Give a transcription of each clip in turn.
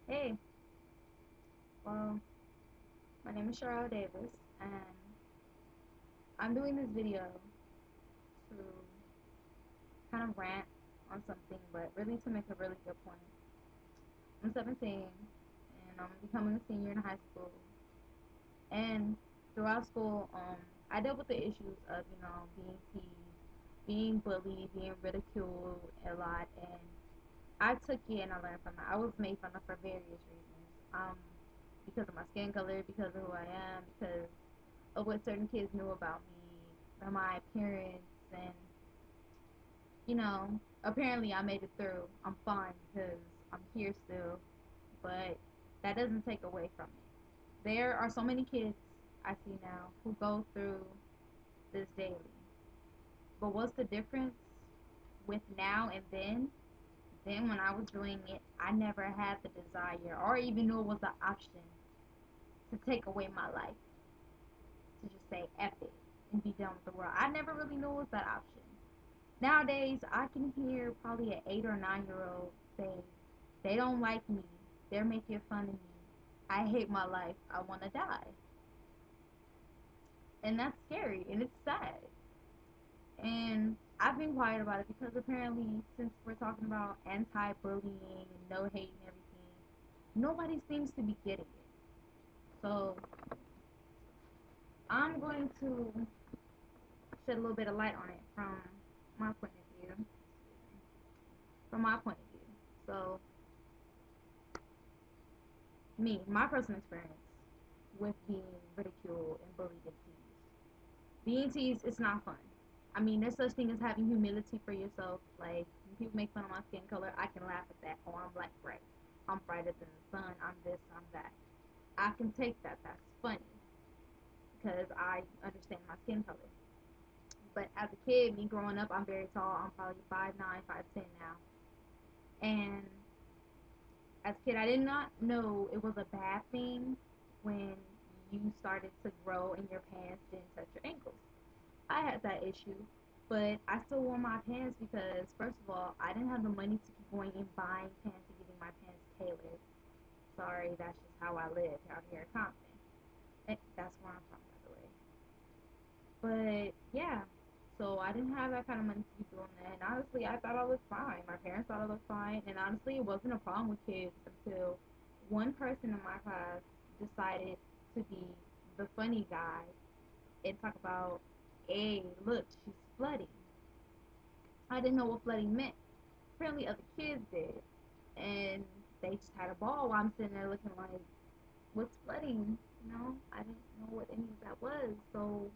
Hey, well, my name is Cheryl Davis, and I'm doing this video to kind of rant on something, but really to make a really good point. I'm 17, and I'm becoming a senior in high school, and throughout school, I dealt with the issues of, being teased, being bullied, being ridiculed a lot, and I took it and I learned from it. I was made fun of for various reasons. Because of my skin color, because of who I am, because of what certain kids knew about me, my appearance, and apparently I made it through. I'm fine because I'm here still, but that doesn't take away from it. There are so many kids I see now who go through this daily. But what's the difference with now and then? Then when I was doing it, I never had the desire or even knew it was an option to take away my life, to just say F it and be done with the world. I never really knew it was that option. Nowadays, I can hear probably an 8 or 9 year old say, they don't like me. They're making fun of me. I hate my life. I want to die. And that's scary and it's sad. And I've been quiet about it because apparently, since we're talking about anti bullying and no hate and everything, nobody seems to be getting it. So I'm going to shed a little bit of light on it from my point of view. From my point of view. So, my personal experience with being ridiculed and bullied and teased. Being teased is not fun. I mean, there's such thing as having humility for yourself. Like, when people make fun of my skin color, I can laugh at that. Oh, I'm black, right? I'm brighter than the sun. I'm this, I'm that. I can take that. That's funny because I understand my skin color. But as a kid, me growing up, I'm very tall. I'm probably 5'9", 5'10" now. And as a kid, I did not know it was a bad thing when you started to grow and your pants didn't touch your ankles. I had that issue, but I still wore my pants because, first of all, I didn't have the money to keep going and buying pants and getting my pants tailored. Sorry, that's just how I lived out here in Compton. And that's where I'm from, by the way. But yeah, so I didn't have that kind of money to be doing that. And honestly, I thought I looked fine. My parents thought I looked fine. And honestly, it wasn't a problem with kids until one person in my class decided to be the funny guy and talk about, hey, look, she's flooding. I didn't know what flooding meant. Apparently, other kids did. And they just had a ball while I'm sitting there looking like, what's flooding? I didn't know what any of that was. So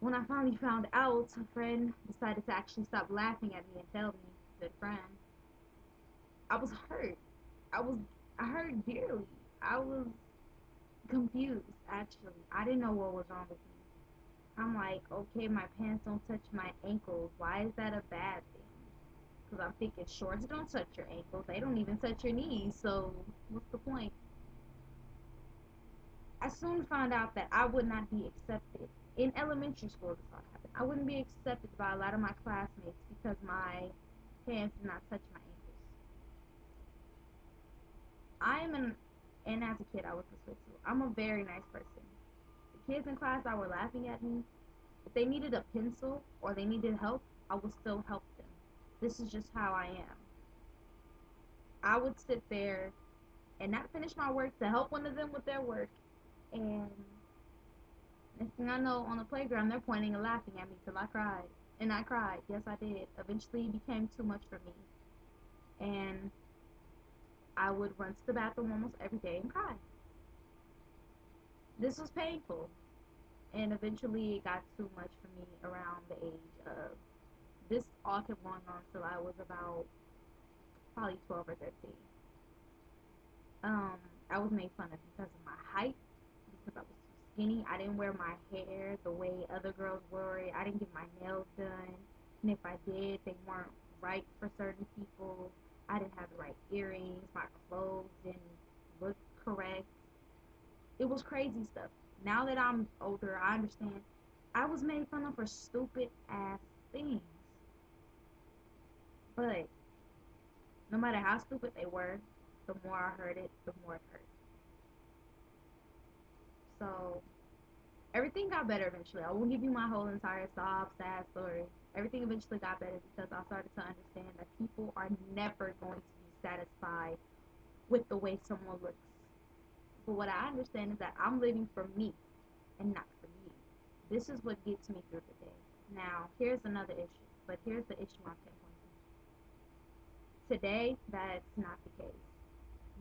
when I finally found out, a friend decided to actually stop laughing at me and tell me, good friend, I was hurt. I hurt dearly. I was confused, actually. I didn't know what was wrong with me. I'm like, okay, my pants don't touch my ankles. Why is that a bad thing? Because I'm thinking shorts don't touch your ankles. They don't even touch your knees. So what's the point? I soon found out that I would not be accepted. In elementary school, this all happened. I wouldn't be accepted by a lot of my classmates because my pants did not touch my ankles. I am and as a kid, I was this way too. I'm a very nice person. The kids in class that were laughing at me, if they needed a pencil or they needed help, I would still help them. This is just how I am. I would sit there and not finish my work to help one of them with their work. And next thing I know, on the playground, they're pointing and laughing at me till I cried. And I cried. Yes, I did. Eventually, it became too much for me. And I would run to the bathroom almost every day and cry. This was painful. And eventually, it got too much for me around the age of. This all kept going on till I was about probably 12 or 13. Um, I was made fun of because of my height, because I was too skinny. I didn't wear my hair the way other girls wore it. I didn't get my nails done. And if I did, they weren't right for certain people. I didn't have the right earrings. My clothes didn't look correct. It was crazy stuff. Now that I'm older, I understand. I was made fun of for stupid ass things. But no matter how stupid they were, the more I heard it, the more it hurt. So everything got better eventually. I won't give you my whole entire sob, sad story. Everything eventually got better because I started to understand that people are never going to be satisfied with the way someone looks. But what I understand is that I'm living for me and not for you. This is what gets me through the day. Now, here's another issue, but here's the issue I'm pinpointing. Today, that's not the case.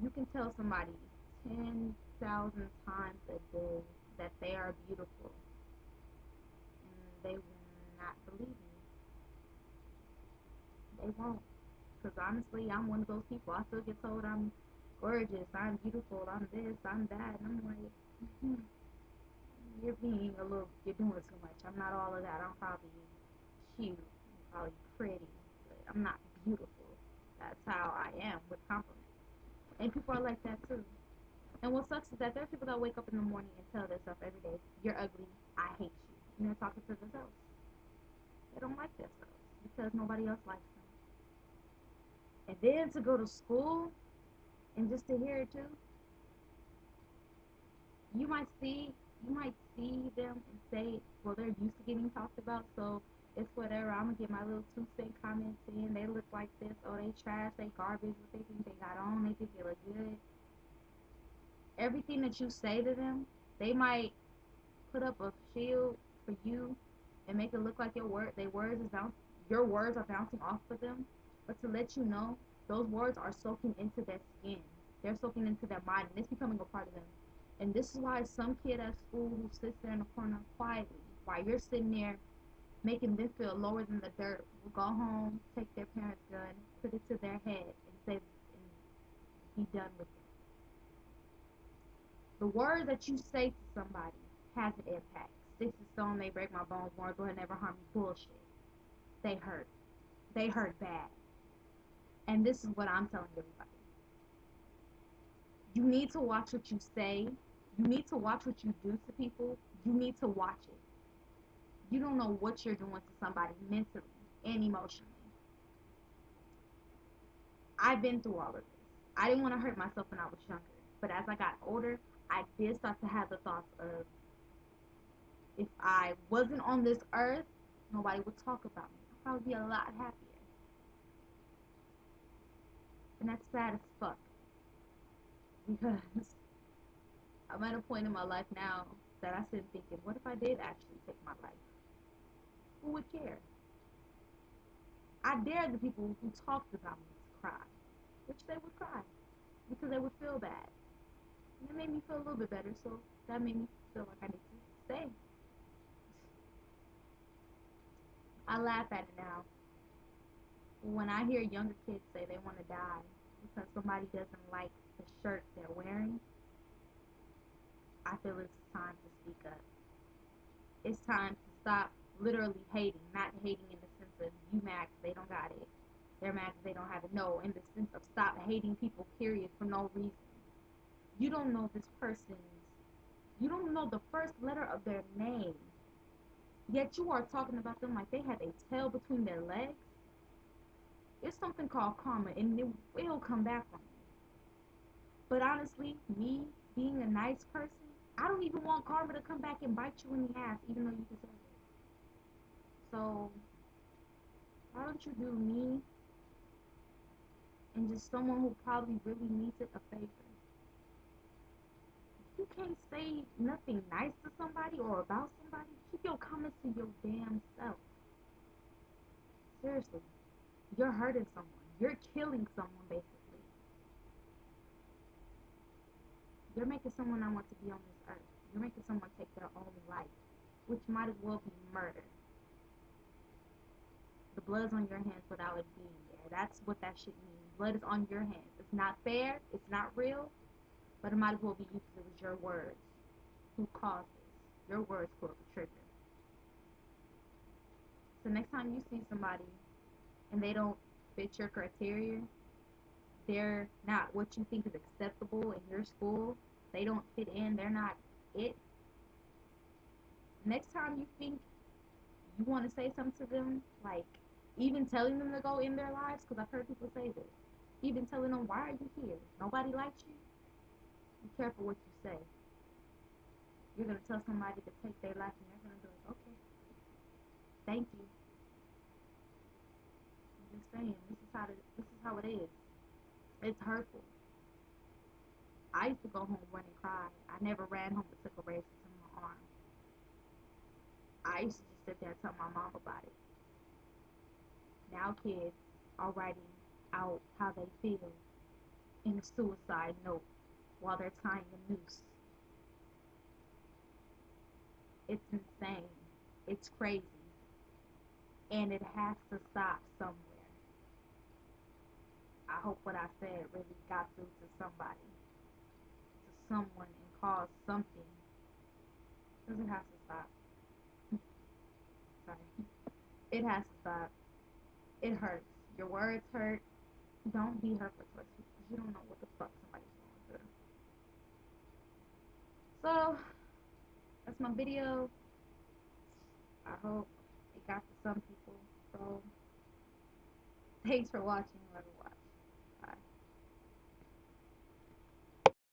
You can tell somebody 10,000 times a day that they are beautiful, and they will not believe you. They won't. Because honestly, I'm one of those people. I still get told I'm gorgeous, I'm beautiful, I'm this, I'm that. And I'm like, you're being a little, you're doing too much. I'm not all of that. I'm probably cute, I'm probably pretty, but I'm not beautiful. That's how I am with compliments. And people are like that too. And what sucks is that there are people that wake up in the morning and tell themselves every day, you're ugly, I hate you. And they're talking to themselves. They don't like themselves because nobody else likes them. And then to go to school and just to hear it too, you might see you might see them and say, well, they're used to getting talked about, so it's whatever. I'm gonna get my little 2 cent comments in. They look like this, oh, they trash, they garbage, what they think they got on, they think they look good. Everything that you say to them, they might put up a shield for you and make it look like your words are bouncing off of them, but to let you know, those words are soaking into their skin. They're soaking into their mind, and it's becoming a part of them. And this is why some kid at school who sits there in the corner quietly, while you're sitting there making them feel lower than the dirt, will go home, take their parents' gun, put it to their head, and say, and be done with it. The words that you say to somebody has an impact. Sticks and stone may break my bones, words will never harm me. Bullshit. They hurt. They hurt bad. And this is what I'm telling everybody. You need to watch what you say. You need to watch what you do to people. You need to watch it. You don't know what you're doing to somebody mentally and emotionally. I've been through all of this. I didn't want to hurt myself when I was younger. But as I got older, I did start to have the thoughts of, if I wasn't on this earth, nobody would talk about me. I'd probably be a lot happier. And that's sad as fuck. Because I'm at a point in my life now that I sit thinking, what if I did actually take my life? Who would care? I dare the people who talked about me to cry, which they would cry because they would feel bad. And it made me feel a little bit better, so that made me feel like I need to stay. I laugh at it now. When I hear younger kids say they want to die because somebody doesn't like the shirt they're wearing, I feel it's time to speak up. It's time to stop literally hating, not hating in the sense of you mad 'cause they don't got it, they're mad 'cause they don't have it. No, in the sense of stop hating people, period, for no reason. You don't know this person's, you don't know the first letter of their name, yet you are talking about them like they have a tail between their legs. It's something called karma, and it will come back on you. But honestly, me being a nice person, I don't even want karma to come back and bite you in the ass, even though you deserve it. So why don't you do me and just someone who probably really needs it a favor? If you can't say nothing nice to somebody or about somebody, keep your comments to your damn self. Seriously, you're hurting someone. You're killing someone, basically. You're making someone not want to be on this earth. You're making someone take their own life, which might as well be murder. The blood's on your hands without it being there. That's what that shit means. Blood is on your hands. It's not fair. It's not real. But it might as well be you because it was your words who caused this. Your words pulled the trigger. So next time you see somebody and they don't fit your criteria, they're not what you think is acceptable in your school, they don't fit in, they're not it. Next time you think you want to say something to them, like even telling them to go in their lives, because I've heard people say this, Even telling them, why are you here? Nobody likes you? Be careful what you say. You're going to tell somebody to take their life and they're going to be like, okay, thank you. I'm just saying, this is how it is. It's hurtful. I used to go home run and cry. I never ran home and took a razor to my arm. I used to just sit there and tell my mom about it. Now kids are writing out how they feel in a suicide note while they're tying a noose. It's insane. It's crazy. And it has to stop somewhere. I hope what I said really got through to somebody, to someone, and caused something. Because it has to stop. Sorry. It has to stop. It hurts. Your words hurt. Don't be hurtful towards people because you don't know what the fuck somebody's going through. So, that's my video. I hope it got to some people. So, thanks for watching, whoever